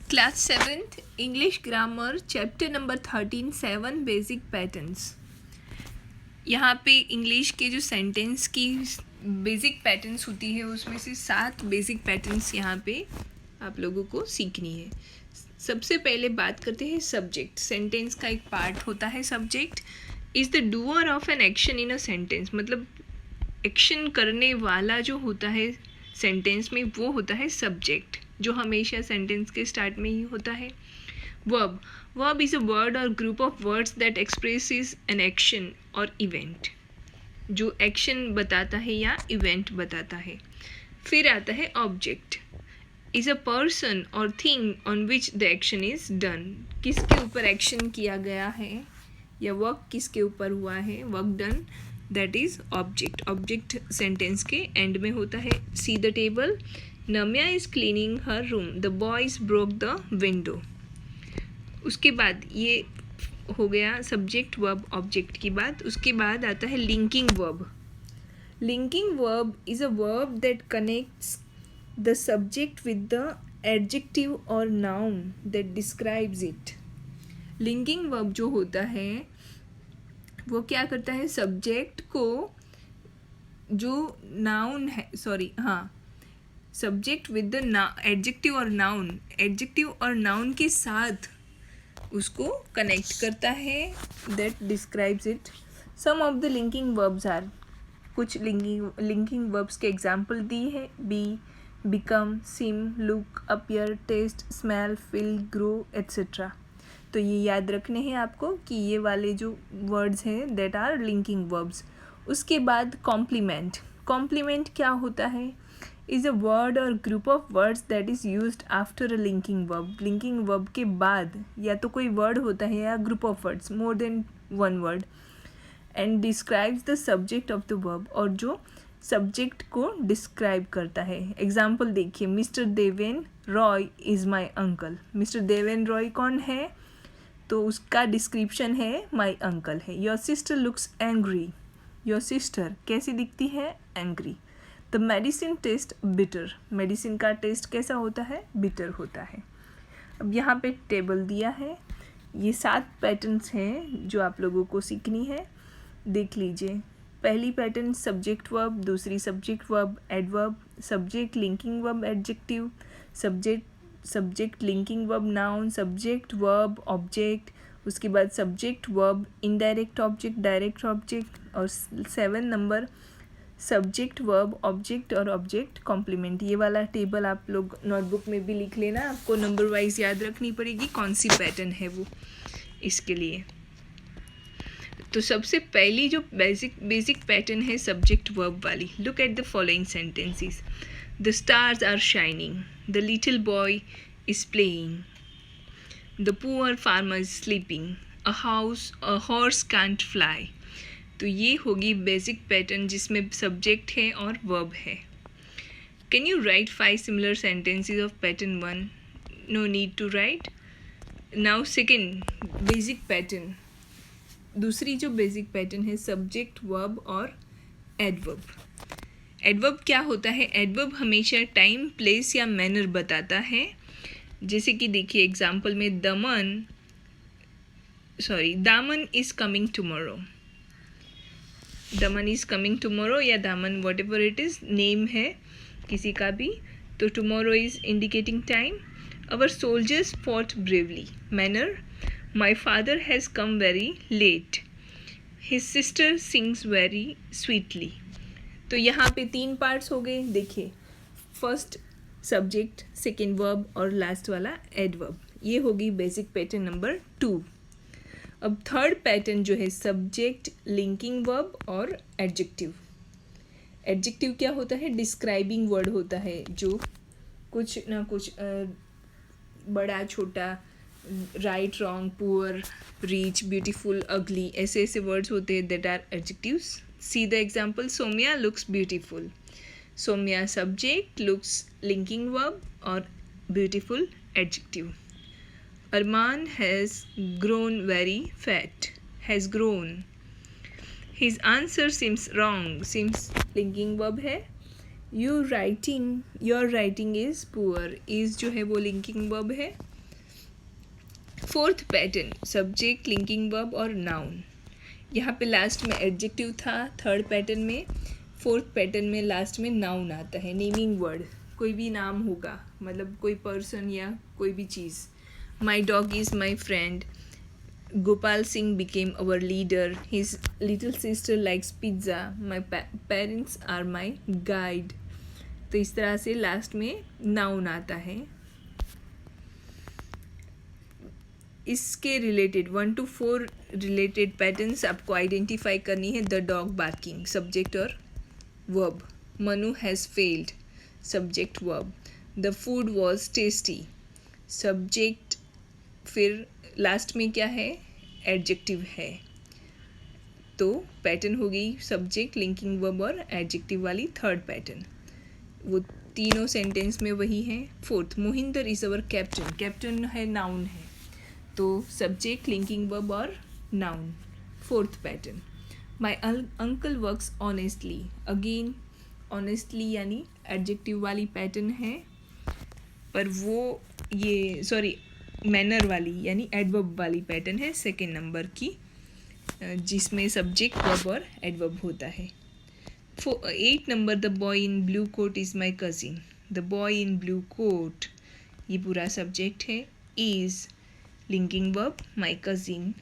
Class 7th English grammar chapter number 13 7 basic patterns. यहाँ पे English के जो सेंटेंस की बेसिक पैटर्न्स होती है उसमें से 7 बेसिक पैटर्न्स यहाँ पे आप लोगों को सीखनी है। सबसे पहले बात करते हैं सब्जेक्ट। सेंटेंस का एक पार्ट होता है subject. Is the doer of an action in a sentence, मतलब एक्शन करने वाला जो होता है सेंटेंस में वो होता है सब्जेक्ट, जो हमेशा सेंटेंस के स्टार्ट में ही होता है। वर्ब इज़ अ वर्ड और group of words that expresses an action और इवेंट, जो एक्शन बताता है या इवेंट बताता है। फिर आता है ऑब्जेक्ट, इज़ अ पर्सन और thing on which the action is done, किसके ऊपर एक्शन किया गया है या वर्क किसके ऊपर हुआ है, work done, that is object. Object sentence के एंड में होता है। See the table, Namya is cleaning her room, the boys broke the window. उसके बाद ये हो गया सब्जेक्ट वर्ब ऑब्जेक्ट की बात। उसके बाद आता है linking verb. Linking verb is a verb that connects the subject with the adjective और noun that describes it. Linking verb जो होता है वो क्या करता है, सब्जेक्ट को जो नाउन है, सब्जेक्ट विद द एडजेक्टिव और नाउन, एडजेक्टिव और नाउन के साथ उसको कनेक्ट करता है, that describes it. Some of the linking verbs are, कुछ लिंकिंग वर्ब्स के एग्जाम्पल दी है। Be, become, seem, look, appear, taste, smell, feel, grow etcetera. तो ये याद रखने हैं आपको कि ये वाले जो वर्ड्स हैं दैट आर लिंकिंग वर्ब्स। उसके बाद कॉम्प्लीमेंट। कॉम्प्लीमेंट क्या होता है, इज़ अ वर्ड और group of words that is used after a linking verb. Linking verb के बाद या तो कोई वर्ड होता है या group of words, more than one word, and describes the subject of the verb, और जो सब्जेक्ट को डिस्क्राइब करता है। एग्जाम्पल देखिए, mister Deven Roy is my uncle. Mister Deven Roy कौन है, तो उसका डिस्क्रिप्शन है माई अंकल है। Your sister looks angry, your sister कैसी दिखती है, angry. The medicine test bitter, medicine का टेस्ट कैसा होता है, बिटर होता है। अब यहाँ पे टेबल दिया है, ये 7 पैटर्न्स हैं जो आप लोगों को सीखनी है। देख लीजिए, पहली पैटर्न सब्जेक्ट वर्ब, दूसरी subject verb adverb, subject linking verb adjective, subject linking verb noun, subject verb object, उसके बाद subject verb indirect object direct object, और 7 नंबर सब्जेक्ट वर्ब ऑब्जेक्ट और ऑब्जेक्ट कॉम्प्लीमेंट। ये वाला टेबल आप लोग नोटबुक में भी लिख लेना, आपको नंबर वाइज याद रखनी पड़ेगी कौन सी पैटर्न है वो इसके लिए। तो सबसे पहली जो बेसिक पैटर्न है सब्जेक्ट वर्ब वाली। Look at the following sentences. The stars are shining, the little boy is playing, the poor farmer is sleeping, a horse can't fly. तो ये होगी बेसिक पैटर्न जिसमें सब्जेक्ट है और वर्ब है। Can you write 5 similar sentences of pattern 1? No need to write. Now second basic pattern, दूसरी जो basic pattern है सब्जेक्ट वर्ब और एडवर्ब। एडवर्ब क्या होता है, एडवर्ब हमेशा टाइम प्लेस या मैनर बताता है। जैसे कि देखिए एग्जाम्पल में दामन is coming tomorrow, Daman is coming tomorrow या दामन what ever it is, name है किसी का भी, तो tomorrow is indicating time. Our soldiers fought bravely, manner, my father has come very late, his sister sings very sweetly। तो यहाँ पे 3 पार्ट्स हो गए। देखिए, फर्स्ट सब्जेक्ट, सेकेंड वर्ब और लास्ट वाला एडवर्ब। ये होगी बेसिक पैटर्न नंबर 2। अब थर्ड पैटर्न जो है सब्जेक्ट लिंकिंग वर्ब और एडजेक्टिव। एडजेक्टिव क्या होता है, डिस्क्राइबिंग वर्ड होता है, जो कुछ ना कुछ बड़ा छोटा, right wrong poor rich beautiful ugly, ऐसे ऐसे वर्ड्स होते हैं that are adjectives. See the example, Saumya looks beautiful, Saumya subject, looks linking verb और beautiful adjective. Arman has grown very fat, has grown, his answer seems wrong, seems linking verb है। Your writing is poor, is जो है वो linking verb है। Fourth pattern, subject, linking verb और noun. यहाँ पे last में एडजेक्टिव था थर्ड पैटर्न में। फोर्थ पैटर्न में लास्ट में नाउन आता है, नेमिंग वर्ड, कोई भी नाम होगा, मतलब कोई पर्सन या कोई भी चीज़। My dog is my friend, Gopal Singh became our leader, his little sister likes pizza, my parents are my guide। तो इस तरह से लास्ट में नाउन आता है। इसके रिलेटेड 1 to 4 रिलेटेड पैटर्न्स आपको आइडेंटिफाई करनी है। द डॉग बार्किंग, सब्जेक्ट और verb. Manu has failed, subject verb. The food was tasty, subject, फिर लास्ट में क्या है, एडजेक्टिव है। तो पैटर्न हो गई सब्जेक्ट, लिंकिंग वर्ब और एडजेक्टिव वाली थर्ड पैटर्न। वो तीनों सेंटेंस में वही है। Fourth, Mohinder is our captain, captain है, नाउन है, तो सब्जेक्ट, लिंकिंग वर्ब और noun, fourth pattern. My uncle works honestly, again honestly यानी एडजेक्टिव वाली पैटर्न है, पर वो ये सॉरी मैनर वाली यानी एडवर्ब वाली पैटर्न है सेकेंड नंबर की, जिसमें सब्जेक्ट, वर्ब और एडवर्ब होता है। 8 number, the boy in blue coat is my cousin, the boy in blue coat, ये पूरा सब्जेक्ट है। Is linking verb, my cousin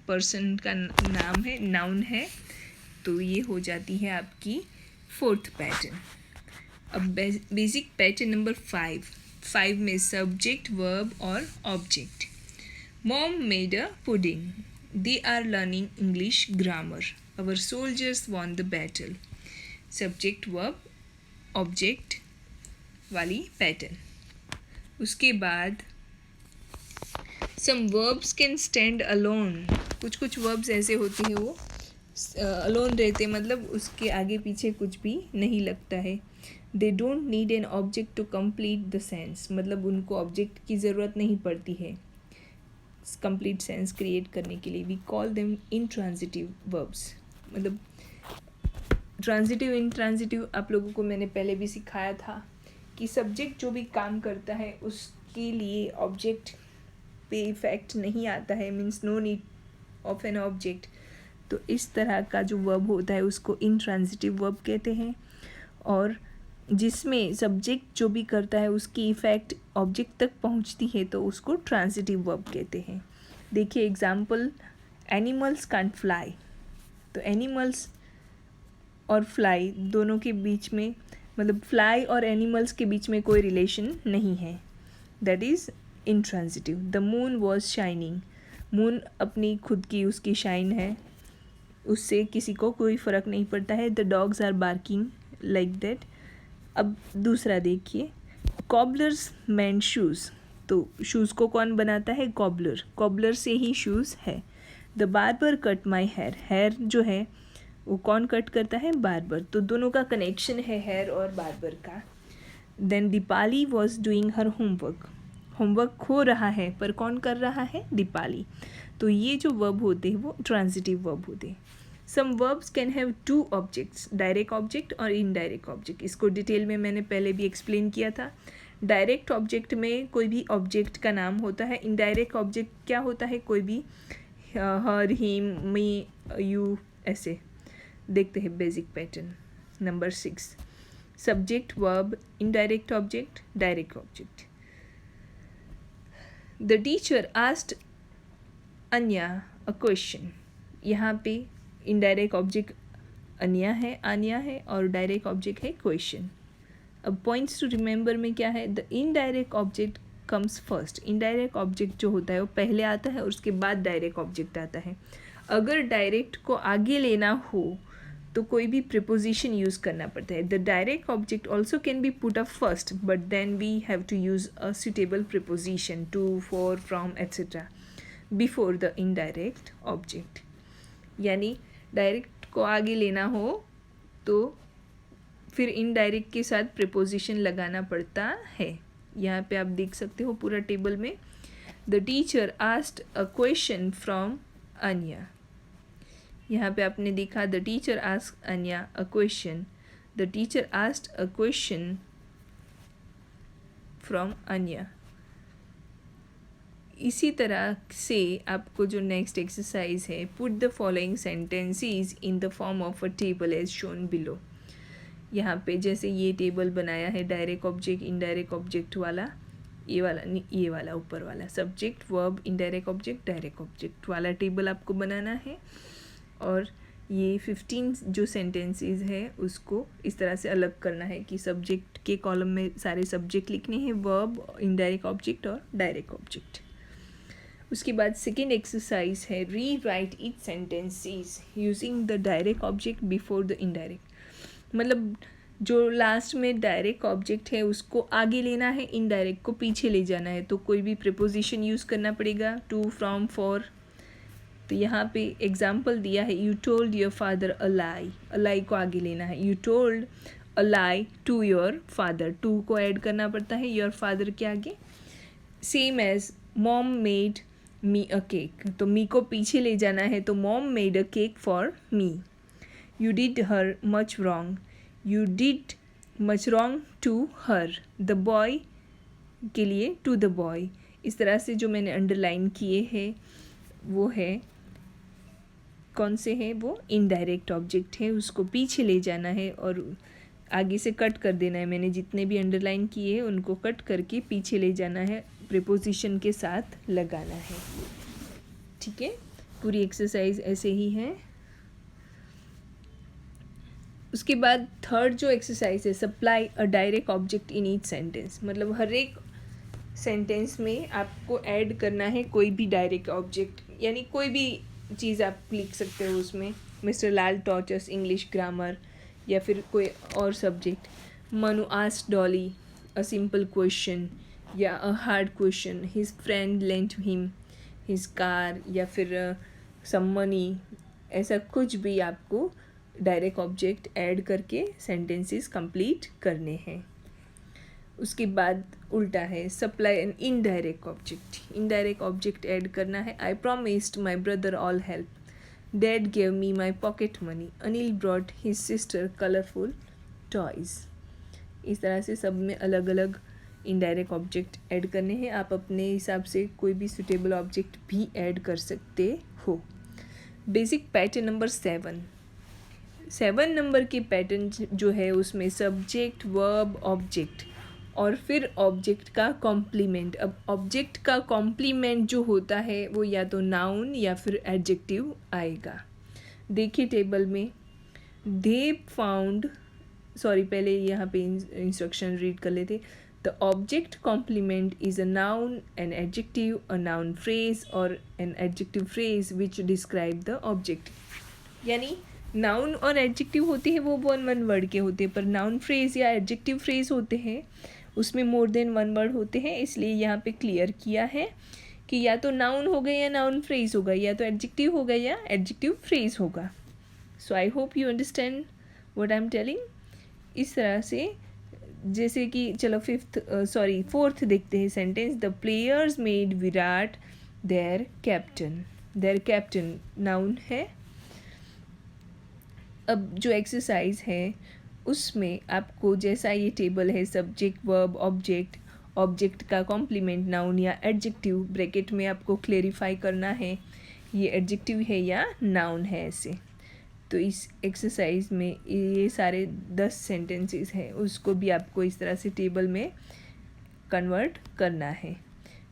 person का नाम है, नाउन है, तो ये हो जाती है आपकी फोर्थ पैटर्न। अब बेसिक पैटर्न नंबर 5 में सब्जेक्ट, वर्ब और object. Mom made a pudding, they are learning English grammar, our soldiers won the battle, subject, verb, object वाली पैटर्न। उसके बाद some verbs can stand alone, कुछ verbs ऐसे होते हैं वो अलोन रहते, मतलब उसके आगे पीछे कुछ भी नहीं लगता है। They don't need an object to complete the sense, मतलब उनको ऑब्जेक्ट की ज़रूरत नहीं पड़ती है कंप्लीट सेंस क्रिएट करने के लिए। We call them intransitive verbs, मतलब ट्रांजिटिव इंट्रांजिटिव आप लोगों को मैंने पहले भी सिखाया था कि सब्जेक्ट जो भी काम करता है उसके लिए ऑब्जेक्ट पे इफेक्ट नहीं आता है, means no need of an object. तो इस तरह का जो वर्ब होता है उसको इंट्रांजिटिव वर्ब कहते हैं, और जिसमें सब्जेक्ट जो भी करता है उसकी इफ़ेक्ट ऑब्जेक्ट तक पहुंचती है तो उसको ट्रांजिटिव वर्ब कहते हैं। देखिए एग्जांपल, एनिमल्स कांट फ्लाई, तो एनिमल्स और फ्लाई दोनों के बीच में, मतलब फ्लाई और एनिमल्स के बीच में कोई रिलेशन नहीं है, that is intransitive. The moon was shining, moon अपनी खुद की उसकी शाइन है, उससे किसी को कोई फ़र्क नहीं पड़ता है। The dogs are barking like that. अब दूसरा देखिए, कॉबलर्स मेंड शूज़, तो शूज़ को कौन बनाता है, कॉबलर, कॉबलर से ही शूज़ है। The barber cut my hair, hair जो है वो कौन कट करता है, बार्बर, तो दोनों का कनेक्शन है हेयर और बार्बर का। Then Deepali was doing her homework, homework हो रहा है पर कौन कर रहा है, दीपाली, तो ये जो वर्ब होते हैं वो ट्रांजिटिव वर्ब होते हैं। Some verbs can have 2 objects, direct object और इनडायरेक्ट ऑब्जेक्ट, इसको डिटेल में मैंने पहले भी एक्सप्लेन किया था। डायरेक्ट ऑब्जेक्ट में कोई भी ऑब्जेक्ट का नाम होता है, इनडायरेक्ट ऑब्जेक्ट क्या होता है, कोई भी हर, हिम, मी, यू, ऐसे। देखते हैं basic pattern number 6, subject, verb, indirect object, direct object. The teacher asked Anya a question, यहाँ पे इनडायरेक्ट ऑब्जेक्ट आन्या है और डायरेक्ट ऑब्जेक्ट है क्वेश्चन। अब पॉइंट्स टू रिमेंबर में क्या है, the indirect object comes first, indirect object जो होता है वो पहले आता है और उसके बाद डायरेक्ट ऑब्जेक्ट आता है। अगर डायरेक्ट को आगे लेना हो तो कोई भी प्रिपोजिशन यूज़ करना पड़ता है। The direct object also can be put up first, but then we have to use a suitable preposition, to, for, from etcetera before the indirect object. यानी डायरेक्ट को आगे लेना हो तो फिर इनडायरेक्ट के साथ प्रिपोजिशन लगाना पड़ता है। यहाँ पे आप देख सकते हो पूरा टेबल में, the teacher asked a question from Anya, यहाँ पे आपने देखा the teacher asked Anya a question, the teacher asked a question from Anya, इसी तरह से आपको जो नेक्स्ट एक्सरसाइज है, put the following sentences in the form of a table as shown below. यहाँ पे जैसे ये टेबल बनाया है डायरेक्ट ऑब्जेक्ट इनडायरेक्ट ऑब्जेक्ट वाला, ये वाला ऊपर वाला subject verb indirect object direct object वाला टेबल आपको बनाना है। और ये 15 जो सेंटेंसेस है उसको इस तरह से अलग करना है कि सब्जेक्ट के कॉलम में सारे सब्जेक्ट लिखने हैं, वर्ब इनडायरेक्ट ऑब्जेक्ट और डायरेक्ट ऑब्जेक्ट। उसके बाद सेकेंड एक्सरसाइज है, री right etch sentences using the direct object before the indirect. मतलब जो लास्ट में डायरेक्ट ऑब्जेक्ट है उसको आगे लेना है, इनडायरेक्ट को पीछे ले जाना है, तो कोई भी प्रिपोजिशन यूज़ करना पड़ेगा, टू, फ्रॉम, फॉर। तो यहाँ पे एग्जाम्पल दिया है, you told your father a lie, a lie को आगे लेना है, you told a lie to your father, to को ऐड करना पड़ता है योर फादर के आगे। Same as mom made me a cake, तो मी को पीछे ले जाना है, तो mom made a cake for me. You did her much wrong, you did much wrong to her, the boy के लिए टू द बॉय। इस तरह से जो मैंने अंडरलाइन किए हैं वो है, कौन से हैं वो इनडायरेक्ट ऑब्जेक्ट है, उसको पीछे ले जाना है और आगे से कट कर देना है। मैंने जितने भी अंडरलाइन किए हैं उनको कट करके पीछे ले जाना है, प्रीपोजिशन के साथ लगाना है। ठीक है, पूरी एक्सरसाइज ऐसे ही है। उसके बाद थर्ड जो एक्सरसाइज है, supply a direct object in each sentence. मतलब हर एक सेंटेंस में आपको ऐड करना है कोई भी डायरेक्ट ऑब्जेक्ट, यानी कोई भी चीज़ आप लिख सकते हो उसमें। Mister Lal taught us English grammar, या फिर कोई और subject. Manu asked Dolly a simple question या a hard question, his friend lent him his car, या फिर सम मनी। ऐसा कुछ भी आपको डायरेक्ट ऑब्जेक्ट ऐड करके सेंटेंसेस कंप्लीट करने हैं। उसके बाद उल्टा है, supply an indirect object, indirect object add करना है। I promised my brother all help, dad gave me my pocket money, Anil brought his sister colourful toys. इस तरह से सब में अलग अलग इनडायरेक्ट ऑब्जेक्ट ऐड करने हैं। आप अपने हिसाब से कोई भी सुटेबल ऑब्जेक्ट भी ऐड कर सकते हो। बेसिक पैटर्न नंबर 7 नंबर के पैटर्न जो है उसमें सब्जेक्ट, वर्ब, ऑब्जेक्ट और फिर ऑब्जेक्ट का कॉम्प्लीमेंट। अब ऑब्जेक्ट का कॉम्प्लीमेंट जो होता है वो या तो नाउन या फिर एडजेक्टिव आएगा। देखिए टेबल में, दे फाउंड, पहले यहाँ पे इंस्ट्रक्शन रीड कर लेते। The object complement is a noun, an adjective, a noun phrase और an adjective phrase which describe the object. यानी नाउन और एडजेक्टिव होते हैं वो 1 वर्ड के होते हैं, पर नाउन फ्रेज या एडजेक्टिव फ्रेज होते हैं उसमें मोर देन 1 वर्ड होते हैं। इसलिए यहाँ पे क्लियर किया है कि या तो नाउन होगा या नाउन फ्रेज होगा, या तो एडजेक्टिव होगा या एडजेक्टिव फ्रेज होगा। So I hope you understand what I am telling. इस तरह से जैसे कि चलो फोर्थ देखते हैं sentence, the players made Virat their captain. Their captain noun है। अब जो एक्सरसाइज है उसमें आपको जैसा ये टेबल है, सब्जेक्ट, वर्ब, ऑब्जेक्ट, ऑब्जेक्ट का कॉम्प्लीमेंट नाउन या एडजेक्टिव, ब्रैकेट में आपको क्लेरिफाई करना है ये एडजेक्टिव है या नाउन है ऐसे। तो इस एक्सरसाइज में ये सारे 10 सेंटेंसेस हैं उसको भी आपको इस तरह से टेबल में कन्वर्ट करना है।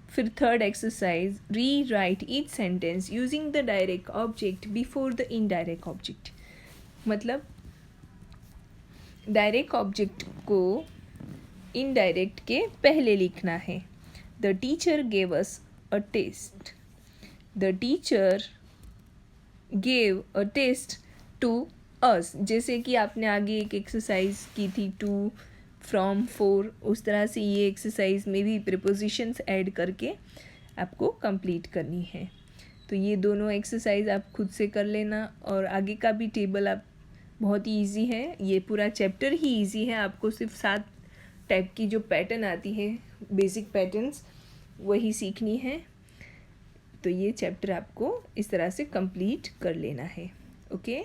फिर third exercise, rewrite each sentence using the direct object before the indirect object. मतलब डायरेक्ट ऑब्जेक्ट को इनडायरेक्ट के पहले लिखना है। The teacher gave us a test, the teacher gave a test to us. जैसे कि आपने आगे एक एक्सरसाइज की थी, टू, फ्रॉम, फॉर, उस तरह से ये एक्सरसाइज में भी प्रीपोजिशंस ऐड करके आपको कंप्लीट करनी है। तो ये दोनों एक्सरसाइज आप खुद से कर लेना, और आगे का भी टेबल आप बहुत ही ईजी है, ये पूरा चैप्टर ही ईजी है। आपको सिर्फ 7 टाइप की जो पैटर्न आती है, बेसिक पैटर्न्स, वही सीखनी है। तो ये चैप्टर आपको इस तरह से कंप्लीट कर लेना है। ओके।